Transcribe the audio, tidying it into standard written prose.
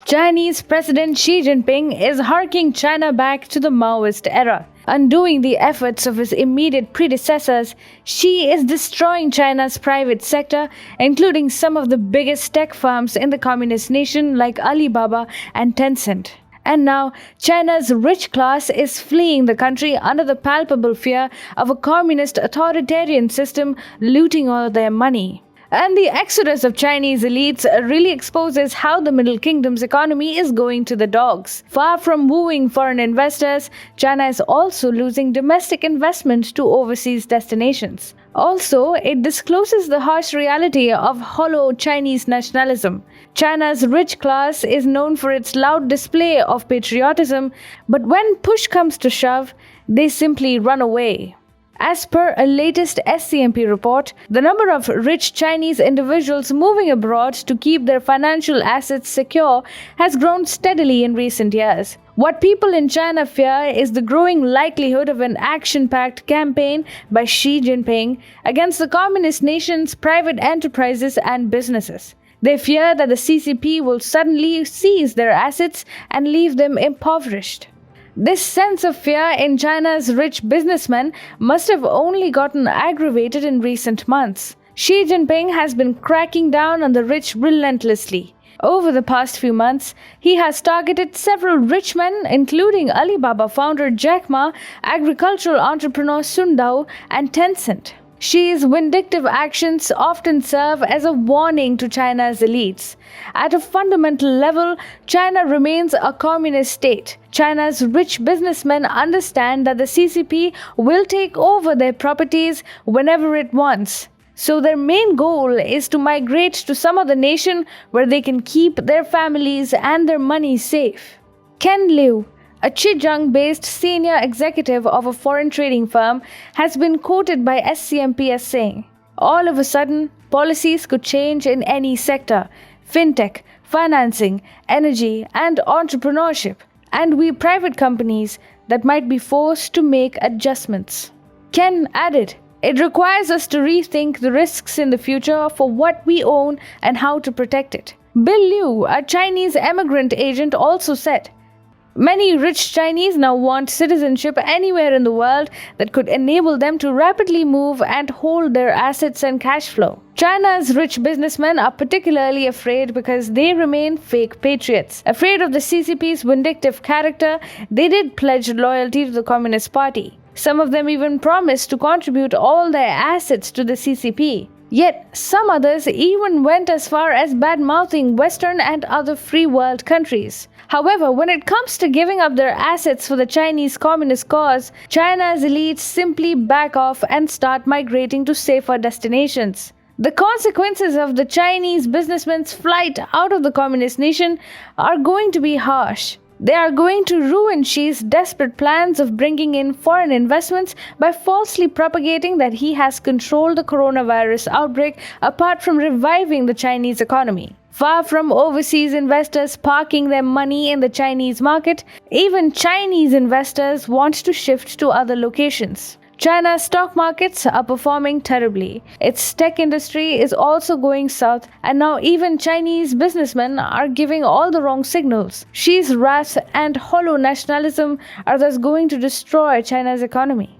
Chinese President Xi Jinping is harking China back to the Maoist era. Undoing the efforts of his immediate predecessors, Xi is destroying China's private sector, including some of the biggest tech firms in the communist nation like Alibaba and Tencent. And now, China's rich class is fleeing the country under the palpable fear of a communist authoritarian system looting all their money. And the exodus of Chinese elites really exposes how the Middle Kingdom's economy is going to the dogs. Far from wooing foreign investors, China is also losing domestic investment to overseas destinations. Also, it discloses the harsh reality of hollow Chinese nationalism. China's rich class is known for its loud display of patriotism, but when push comes to shove, they simply run away. As per a latest SCMP report, the number of rich Chinese individuals moving abroad to keep their financial assets secure has grown steadily in recent years. What people in China fear is the growing likelihood of an action-packed campaign by Xi Jinping against the communist nation's private enterprises and businesses. They fear that the CCP will suddenly seize their assets and leave them impoverished. This sense of fear in China's rich businessmen must have only gotten aggravated in recent months. Xi Jinping has been cracking down on the rich relentlessly. Over the past few months, he has targeted several rich men, including Alibaba founder Jack Ma, agricultural entrepreneur Sun Dao, and Tencent. Xi's vindictive actions often serve as a warning to China's elites. At a fundamental level, China remains a communist state. China's rich businessmen understand that the CCP will take over their properties whenever it wants. So their main goal is to migrate to some other nation where they can keep their families and their money safe. Ken Liu, a Zhejiang-based senior executive of a foreign trading firm, has been quoted by SCMP as saying, "All of a sudden, policies could change in any sector: fintech, financing, energy, and entrepreneurship. And we private companies that might be forced to make adjustments." Ken added, "It requires us to rethink the risks in the future for what we own and how to protect it." Bill Liu, a Chinese emigrant agent, also said, "Many rich Chinese now want citizenship anywhere in the world that could enable them to rapidly move and hold their assets and cash flow." China's rich businessmen are particularly afraid because they remain fake patriots. Afraid of the CCP's vindictive character, they did pledge loyalty to the Communist Party. Some of them even promised to contribute all their assets to the CCP. Yet, some others even went as far as bad-mouthing Western and other free world countries. However, when it comes to giving up their assets for the Chinese Communist cause, China's elites simply back off and start migrating to safer destinations. The consequences of the Chinese businessmen's flight out of the communist nation are going to be harsh. They are going to ruin Xi's desperate plans of bringing in foreign investments by falsely propagating that he has controlled the coronavirus outbreak apart from reviving the Chinese economy. Far from overseas investors parking their money in the Chinese market, even Chinese investors want to shift to other locations. China's stock markets are performing terribly. Its tech industry is also going south, and now even Chinese businessmen are giving all the wrong signals. Xi's wrath and hollow nationalism are thus going to destroy China's economy.